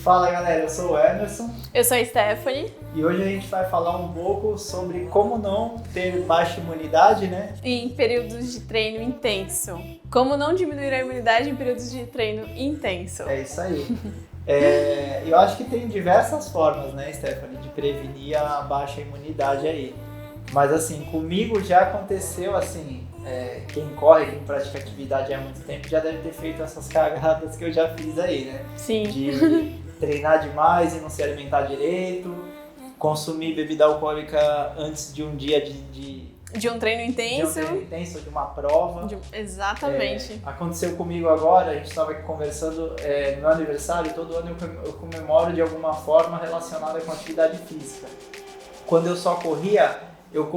Fala galera, eu sou o Emerson Eu sou a Stephanie. e hoje a gente vai falar um pouco sobre como não ter baixa imunidade, né? Em períodos de treino intenso. Como não diminuir a imunidade em períodos de treino intenso. É isso aí. Eu acho que tem diversas formas, né, Stephanie, de prevenir a baixa imunidade aí. Mas assim, comigo já aconteceu assim, quem corre, quem pratica atividade há muito tempo já deve ter feito essas cagadas que eu já fiz aí, né? Sim. De treinar demais e não se alimentar direito, consumir bebida alcoólica antes de um dia De um treino intenso. de uma prova. Exatamente. Aconteceu comigo agora, a gente estava aqui conversando no meu aniversário, todo ano eu comemoro de alguma forma relacionada com atividade física. Quando eu só corria, eu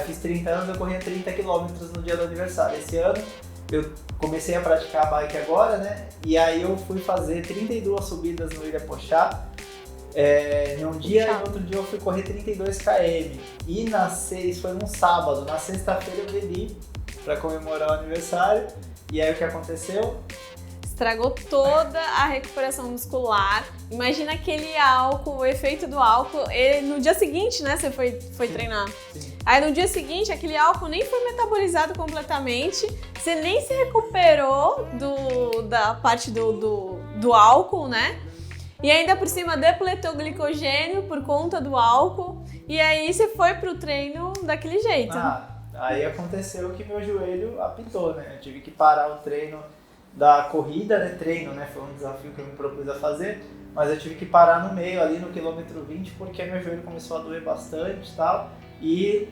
fiz 30 anos, eu corria 30 km no dia do aniversário. Esse ano eu comecei a praticar a bike agora, né? E aí eu fui fazer 32 subidas no Ilha Pochá. Num dia e no outro dia eu fui correr 32 km. E isso foi num sábado. Na sexta-feira eu bebi para comemorar o aniversário. E aí o que aconteceu? Estragou toda a recuperação muscular. Imagina aquele álcool, o efeito do álcool. No dia seguinte, né, você foi treinar. Sim. Aí no dia seguinte, aquele álcool nem foi metabolizado completamente. Você nem se recuperou da parte do álcool, né? E ainda por cima depletou glicogênio por conta do álcool. E aí você foi pro treino daquele jeito. Aí aconteceu que meu joelho apitou, né? Eu tive que parar o treino da corrida, né? Treino, né? Foi um desafio que eu me propus a fazer. Mas eu tive que parar no meio, ali no quilômetro 20, porque meu joelho começou a doer bastante e tal. E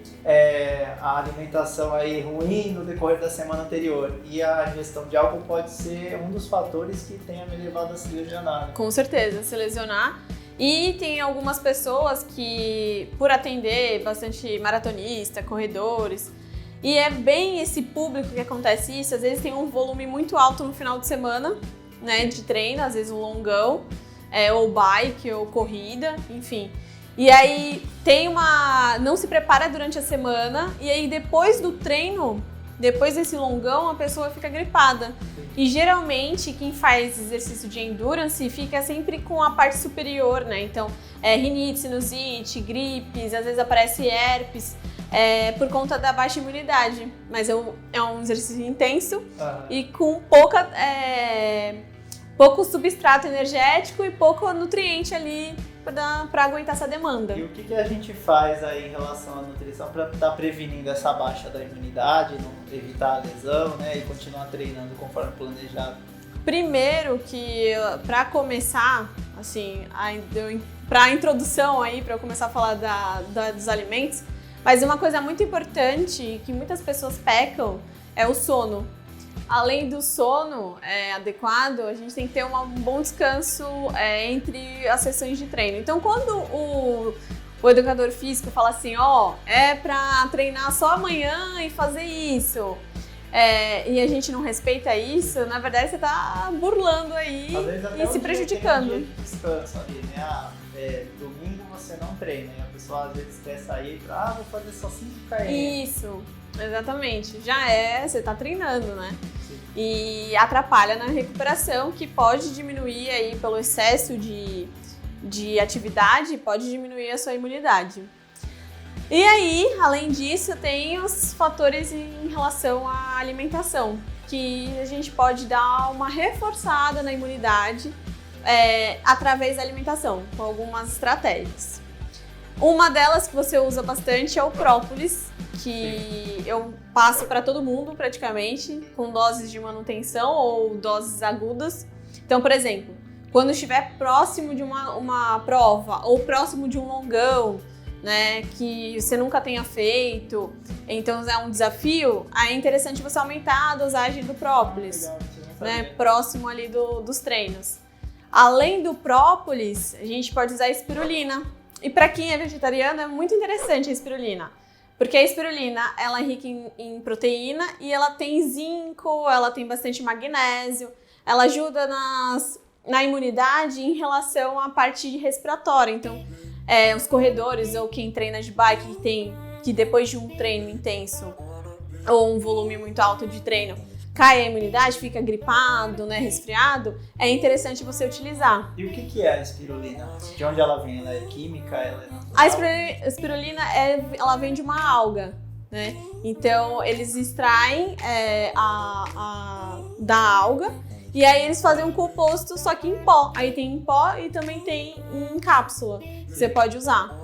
a alimentação aí ruim no decorrer da semana anterior e a ingestão de álcool pode ser um dos fatores que tenha me levado a se lesionar. Com certeza, se lesionar. E tem algumas pessoas que, por atender bastante maratonista, corredores, e é bem esse público que acontece isso, às vezes tem um volume muito alto no final de semana, né, de treino, às vezes um longão, ou bike, ou corrida, enfim. E aí não se prepara durante a semana e aí depois do treino, depois desse longão, a pessoa fica gripada. E geralmente quem faz exercício de endurance fica sempre com a parte superior, né? Então, rinite, sinusite, gripes, às vezes aparece herpes, por conta da baixa imunidade. Mas é um exercício intenso e com pouco substrato energético e pouco nutriente ali para aguentar essa demanda. E o que a gente faz aí em relação à nutrição para estar prevenindo essa baixa da imunidade, não evitar a lesão, né, e continuar treinando conforme planejado? Primeiro que para começar, assim, para a introdução aí, para eu começar a falar dos alimentos, mas uma coisa muito importante que muitas pessoas pecam é o sono. Além do sono adequado, a gente tem que ter um bom descanso entre as sessões de treino. Então, quando o educador físico fala assim, é pra treinar só amanhã e fazer isso, e a gente não respeita isso, na verdade você tá burlando aí e se prejudicando. Tem um dia de descanso ali, né? Domingo você não treina, e a pessoa às vezes quer sair vou fazer só 5 km. Isso, exatamente. Você tá treinando, né? Sim. E atrapalha na recuperação, que pode diminuir aí pelo excesso de atividade, pode diminuir a sua imunidade. E aí, além disso, tem os fatores em relação à alimentação, que a gente pode dar uma reforçada na imunidade através da alimentação, com algumas estratégias. Uma delas que você usa bastante é o própolis, que eu passo para todo mundo praticamente, com doses de manutenção ou doses agudas. Então, por exemplo, quando estiver próximo de uma prova ou próximo de um longão, né, que você nunca tenha feito, então é um desafio, aí é interessante você aumentar a dosagem do própolis, né, próximo ali dos treinos. Além do própolis, a gente pode usar a espirulina. E para quem é vegetariano é muito interessante a espirulina, porque a espirulina ela é rica em proteína e ela tem zinco, ela tem bastante magnésio, ela ajuda na imunidade em relação à parte respiratória. Então, os corredores ou quem treina de bike que depois de um treino intenso ou um volume muito alto de treino cai a imunidade, fica gripado, né, resfriado, é interessante você utilizar. E o que é a espirulina? De onde ela vem? Ela é química? Ela é natural? A espirulina, ela vem de uma alga, né? Então, eles extraem da alga e aí eles fazem um composto, só que em pó. Aí tem em pó e também tem em cápsula, que você pode usar.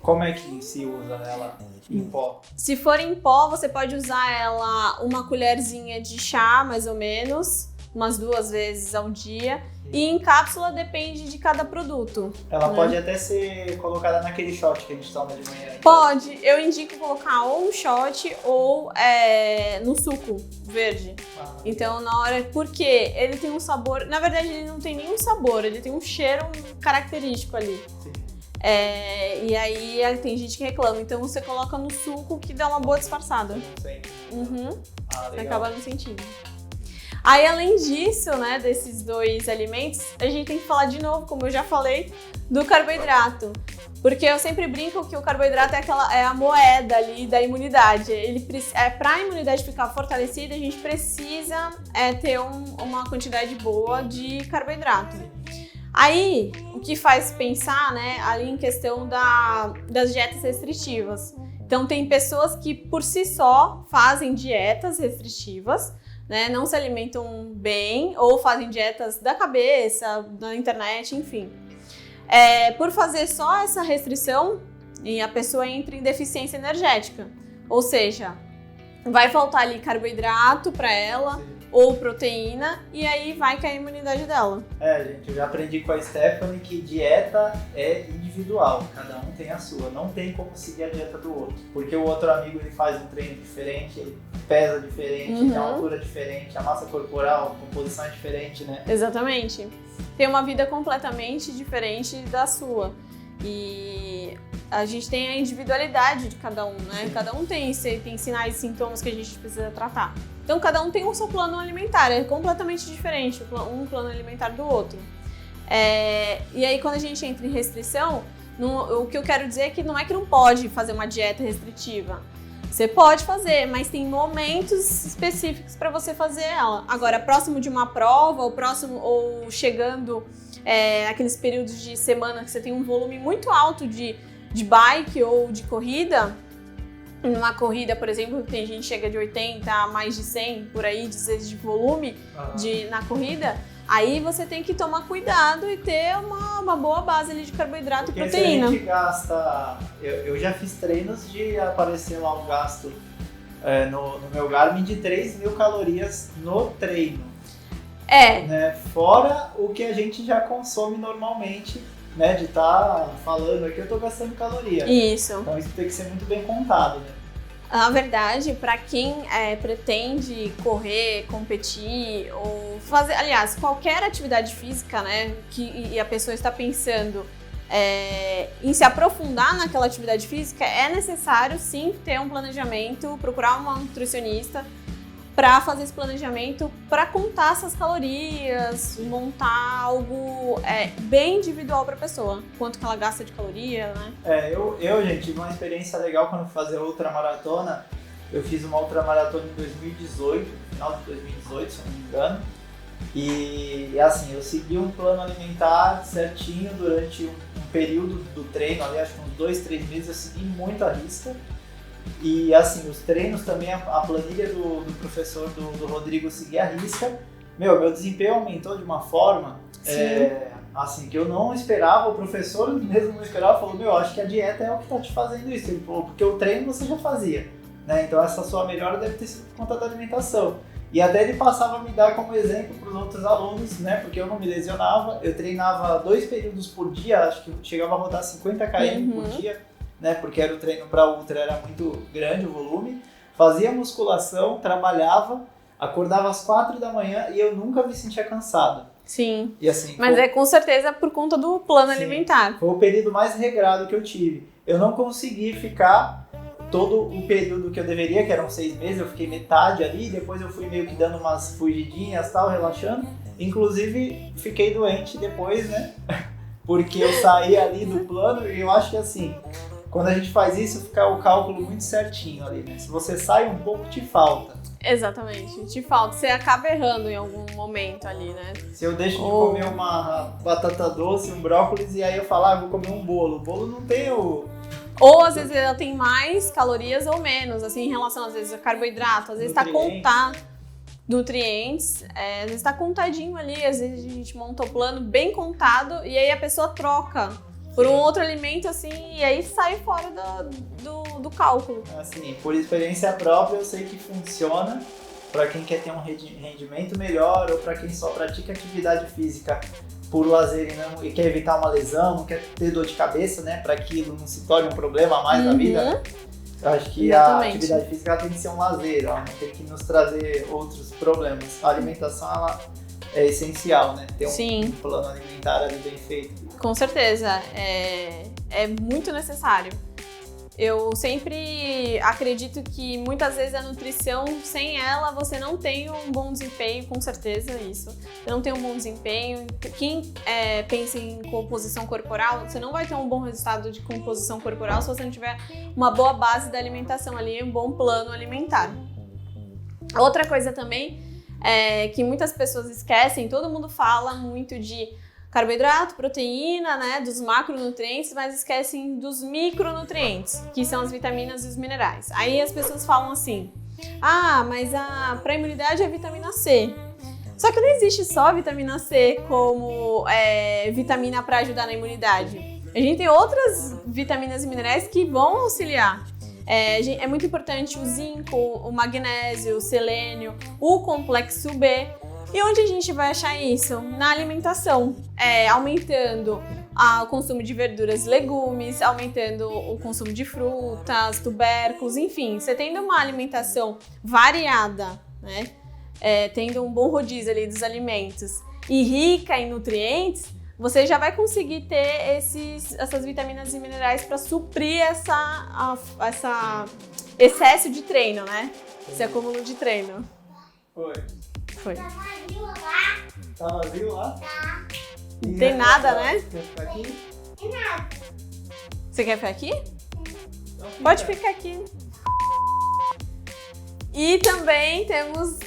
Como é que se usa ela em pó? Se for em pó, você pode usar ela uma colherzinha de chá, mais ou menos, umas 2 vezes ao dia. E em cápsula depende de cada produto. Ela né? Pode até ser colocada naquele shot que a gente toma de manhã. Pode. Eu indico colocar ou um shot ou no suco verde. Então, na hora... Porque ele tem um sabor... Na verdade, ele não tem nenhum sabor. Ele tem um cheiro característico ali. Sim. E aí tem gente que reclama. Então, você coloca no suco que dá uma boa disfarçada. Sim. Uhum. Você Legal. acaba não sentindo. Aí, além disso, né, desses 2 alimentos, a gente tem que falar de novo, como eu já falei, do carboidrato. Porque eu sempre brinco que o carboidrato é a moeda ali da imunidade. Para a imunidade ficar fortalecida, a gente precisa ter uma quantidade boa de carboidrato. Aí, o que faz pensar, né, ali em questão das dietas restritivas. Então, tem pessoas que, por si só, fazem dietas restritivas, né, não se alimentam bem ou fazem dietas da cabeça, na internet, enfim. Por fazer só essa restrição, e a pessoa entra em deficiência energética. Ou seja, vai faltar ali carboidrato para ela, ou proteína, e aí vai cair a imunidade dela. Gente, eu já aprendi com a Stephanie que dieta é individual, cada um tem a sua, não tem como seguir a dieta do outro, porque o outro amigo ele faz um treino diferente, ele pesa diferente, tem uma altura diferente, a massa corporal, a composição é diferente, né? Exatamente. Tem uma vida completamente diferente da sua. E a gente tem a individualidade de cada um, né? Sim. Cada um tem sinais e sintomas que a gente precisa tratar. Então, cada um tem o seu plano alimentar, é completamente diferente um plano alimentar do outro. E aí, quando a gente entra em restrição, o que eu quero dizer é que não pode fazer uma dieta restritiva. Você pode fazer, mas tem momentos específicos para você fazer ela. Agora, próximo de uma prova, ou chegando aqueles períodos de semana que você tem um volume muito alto de bike ou de corrida. Numa corrida, por exemplo, tem gente que chega de 80 a mais de 100 por aí, de volume na corrida. Aí você tem que tomar cuidado e ter uma boa base ali de carboidrato e proteína. Se a gente gasta... Eu já fiz treinos de aparecer lá um gasto no meu Garmin de 3.000 calorias no treino. Né? Fora o que a gente já consome normalmente, né? De estar falando aqui, eu tô gastando caloria. Isso. Então isso tem que ser muito bem contado, né? Na verdade, para quem pretende correr, competir ou fazer, aliás, qualquer atividade física, né, e a pessoa está pensando em se aprofundar naquela atividade física, é necessário sim ter um planejamento, procurar uma nutricionista para fazer esse planejamento, para contar essas calorias, montar algo bem individual para a pessoa, quanto que ela gasta de caloria, né? Gente, tive uma experiência legal quando fui fazer ultramaratona. Eu fiz uma ultramaratona em 2018, no final de 2018, se eu não me engano. E assim, eu segui um plano alimentar certinho durante um período do treino, ali, acho que uns 2, 3 meses, eu segui muito à risca. E assim, os treinos também, a planilha do professor do Rodrigo seguia à risca. Meu desempenho aumentou de uma forma assim, que eu não esperava, o professor mesmo não esperava, falou, acho que a dieta é o que tá te fazendo isso. Ele falou, porque o treino você já fazia, né? Então essa sua melhora deve ter sido por conta da alimentação. E até ele passava a me dar como exemplo para os outros alunos, né? Porque eu não me lesionava, eu treinava 2 períodos por dia, acho que chegava a rodar 50 km por dia. Né, porque era o treino para ultra, era muito grande o volume, fazia musculação, trabalhava, acordava às 4 da manhã e eu nunca me sentia cansado. Sim, e assim, mas com certeza por conta do plano alimentar. Foi o período mais regrado que eu tive. Eu não consegui ficar todo o período que eu deveria, que eram 6 meses, eu fiquei metade ali, depois eu fui meio que dando umas fugidinhas, tal, relaxando. Inclusive, fiquei doente depois, né, porque eu saí ali do plano e eu acho que assim... Quando a gente faz isso, fica o cálculo muito certinho ali, né? Se você sai um pouco, te falta. Exatamente, te falta. Você acaba errando em algum momento ali, né? Se eu deixo de comer uma batata doce, um brócolis, e aí eu falo, vou comer um bolo. O bolo não tem o... Ou às vezes ela tem mais calorias ou menos, assim, em relação às vezes a carboidrato. Às vezes tá contado nutrientes, às vezes tá contadinho ali, às vezes a gente monta o plano bem contado e aí a pessoa troca por um outro alimento, assim, e aí sai fora do cálculo. Assim, por experiência própria, eu sei que funciona para quem quer ter um rendimento melhor ou para quem só pratica atividade física por lazer e quer evitar uma lesão, não quer ter dor de cabeça, né, para que aquilo não se torne um problema a mais na vida. Eu acho que a atividade física tem que ser um lazer, ela não tem que nos trazer outros problemas. A alimentação, ela é essencial, né? Ter um plano alimentar ali bem feito. Com certeza, é muito necessário. Eu sempre acredito que muitas vezes a nutrição, sem ela, você não tem um bom desempenho, com certeza isso. Você não tem um bom desempenho. Quem pensa em composição corporal, você não vai ter um bom resultado de composição corporal se você não tiver uma boa base da alimentação ali, um bom plano alimentar. Outra coisa também que muitas pessoas esquecem, todo mundo fala muito de carboidrato, proteína, né, dos macronutrientes, mas esquecem dos micronutrientes, que são as vitaminas e os minerais. Aí as pessoas falam assim, mas para imunidade é vitamina C. Só que não existe só vitamina C como vitamina para ajudar na imunidade. A gente tem outras vitaminas e minerais que vão auxiliar. É muito importante o zinco, o magnésio, o selênio, o complexo B. E onde a gente vai achar isso? Na alimentação, aumentando o consumo de verduras e legumes, aumentando o consumo de frutas, tubérculos, enfim, você tendo uma alimentação variada, né? Tendo um bom rodízio ali dos alimentos e rica em nutrientes, você já vai conseguir ter essas vitaminas e minerais para suprir essa excesso de treino, né? Esse acúmulo de treino. Foi. Tá vazio lá? Tá vazio lá? Tá. Não tem nada, né? Quer ficar aqui? Tem nada. Você quer ficar aqui? Então Pode ficar aqui. E também temos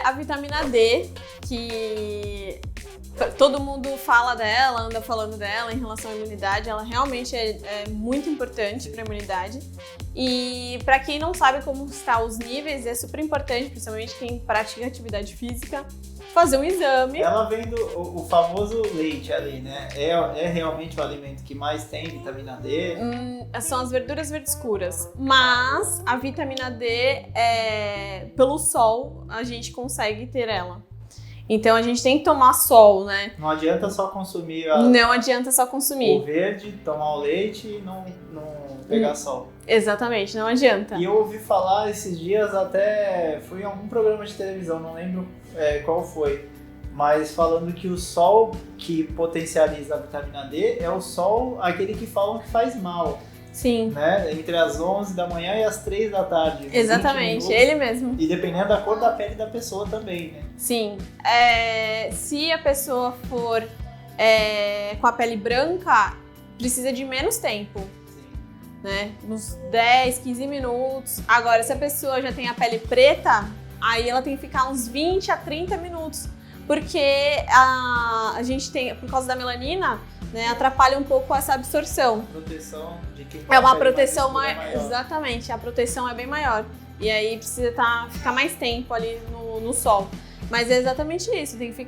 a vitamina D, que todo mundo fala dela, anda falando dela em relação à imunidade. Ela realmente é muito importante para a imunidade. E para quem não sabe como estão os níveis, é super importante, principalmente quem pratica atividade física, fazer um exame. Ela vem do famoso leite ali, né? É realmente o alimento que mais tem vitamina D? São as verduras verdes escuras. Mas a vitamina D, pelo sol, a gente consegue ter ela. Então a gente tem que tomar sol, né? Não adianta só consumir Não adianta só consumir o verde, tomar o leite e não pegar sol. Exatamente, não adianta. E eu ouvi falar esses dias, até foi em algum programa de televisão, não lembro qual foi, mas falando que o sol que potencializa a vitamina D é o sol, aquele que falam que faz mal. Sim. Né? Entre as 11 da manhã e as 3 da tarde. Exatamente, ele mesmo. E dependendo da cor da pele da pessoa também, né? Sim. Se a pessoa for com a pele branca, precisa de menos tempo. Né? Uns 10, 15 minutos. Agora, se a pessoa já tem a pele preta, aí ela tem que ficar uns 20 a 30 minutos. Porque a gente tem, por causa da melanina, né, atrapalha um pouco essa absorção. Proteção de quem é uma proteção maior. Exatamente, a proteção é bem maior. E aí precisa ficar mais tempo ali no sol. Mas é exatamente isso, tem que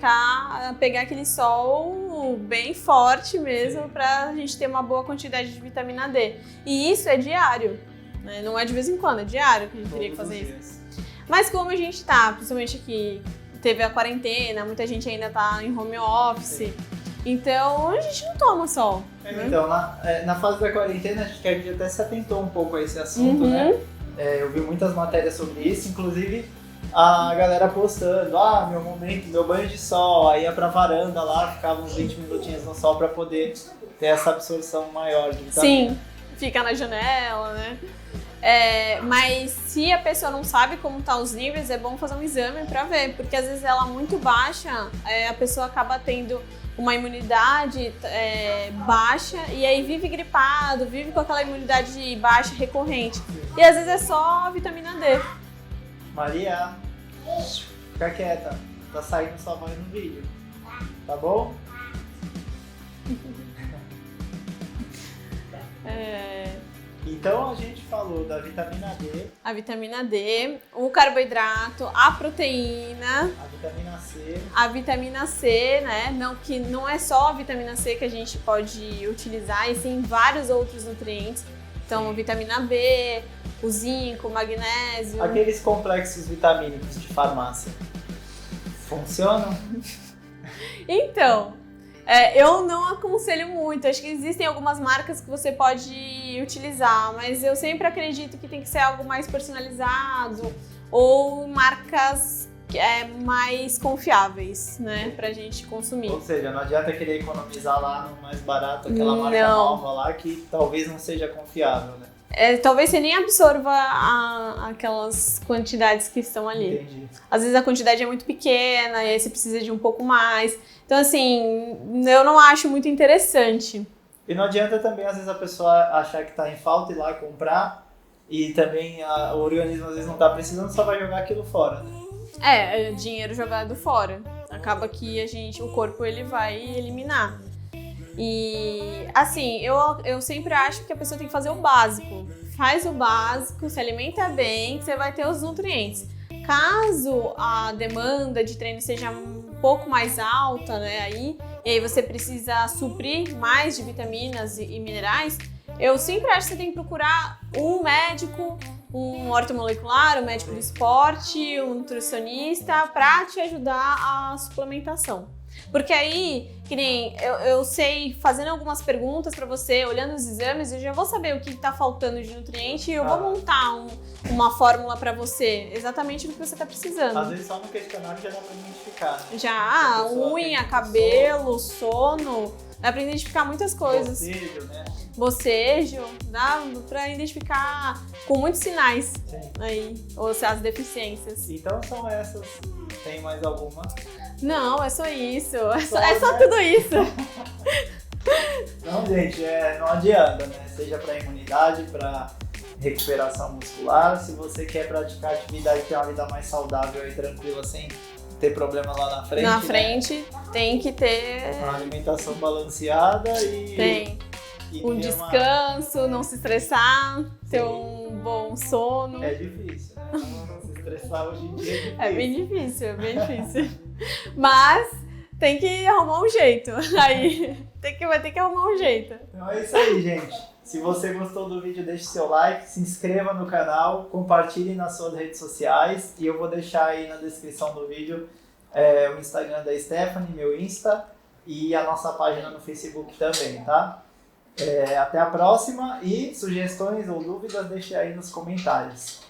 pegar aquele sol bem forte mesmo pra gente ter uma boa quantidade de vitamina D. E isso é diário, né? Não é de vez em quando, é diário que a gente teria que fazer isso. Mas como a gente tá, principalmente aqui, teve a quarentena, muita gente ainda tá em home office, sim. Então a gente não toma sol. Né? Então, na fase da quarentena, acho que a gente até se atentou um pouco a esse assunto, né? Eu vi muitas matérias sobre isso, inclusive a galera postando, meu momento, meu banho de sol, aí ia pra varanda lá, ficava uns 20 minutinhos no sol pra poder ter essa absorção maior de vitamina. Sim, fica na janela, né? Mas se a pessoa não sabe como tá os níveis, é bom fazer um exame pra ver, porque às vezes ela muito baixa, a pessoa acaba tendo uma imunidade baixa e aí vive gripado, vive com aquela imunidade baixa recorrente. E às vezes é só vitamina D. Maria, fica quieta. Tá saindo sua mãe no vídeo. Tá bom? Então a gente falou da vitamina D, A vitamina D, o carboidrato, a proteína, a a vitamina C, né? Que não é só a vitamina C que a gente pode utilizar, e sim vários outros nutrientes. Então, vitamina B, o zinco, o magnésio. Aqueles complexos vitamínicos de farmácia funcionam? Então, eu não aconselho muito. Acho que existem algumas marcas que você pode utilizar, mas eu sempre acredito que tem que ser algo mais personalizado ou marcas mais confiáveis, né, pra gente consumir. Ou seja, não adianta querer economizar lá no mais barato, aquela marca nova lá que talvez não seja confiável, né? Talvez você nem absorva aquelas quantidades que estão ali. Entendi. Às vezes a quantidade é muito pequena e aí você precisa de um pouco mais. Então, assim, eu não acho muito interessante. E não adianta também, às vezes, a pessoa achar que tá em falta e ir lá comprar e também o organismo às vezes não tá precisando, só vai jogar aquilo fora, né? Dinheiro jogado fora. Acaba que o corpo ele vai eliminar. E, assim, eu sempre acho que a pessoa tem que fazer o básico. Faz o básico, se alimenta bem, que você vai ter os nutrientes. Caso a demanda de treino seja um pouco mais alta, né, e aí você precisa suprir mais de vitaminas e minerais, eu sempre acho que você tem que procurar um médico, um ortomolecular, um médico do esporte, um nutricionista, para te ajudar a suplementação. Porque aí, que nem eu sei, fazendo algumas perguntas para você, olhando os exames, eu já vou saber o que está faltando de nutriente e eu vou montar uma fórmula para você, exatamente do que você está precisando. Às vezes só no questionário já dá para identificar, né? Já, unha, cabelo, sono, dá para identificar muitas coisas. Bocejo, né? Bocejo, dá para identificar com muitos sinais. Sim. Aí, ou as deficiências. Então são essas. Tem mais alguma? Não, é só isso. É só tudo isso. Não, gente, não adianta, né? Seja para imunidade, para recuperação muscular. Se você quer praticar atividade, ter uma vida mais saudável e tranquila, sem ter problema lá na frente. Na frente, né? Tem que ter uma alimentação balanceada e um descanso, não se estressar, ter um bom sono. É difícil, né? Não se estressar hoje em dia é difícil. É bem difícil. Mas tem que arrumar um jeito. Aí vai ter que arrumar um jeito. Então é isso aí, gente. Se você gostou do vídeo, deixe seu like, se inscreva no canal, compartilhe nas suas redes sociais e eu vou deixar aí na descrição do vídeo o Instagram da Stephanie, meu Insta, e a nossa página no Facebook também, tá? Até a próxima e sugestões ou dúvidas deixe aí nos comentários.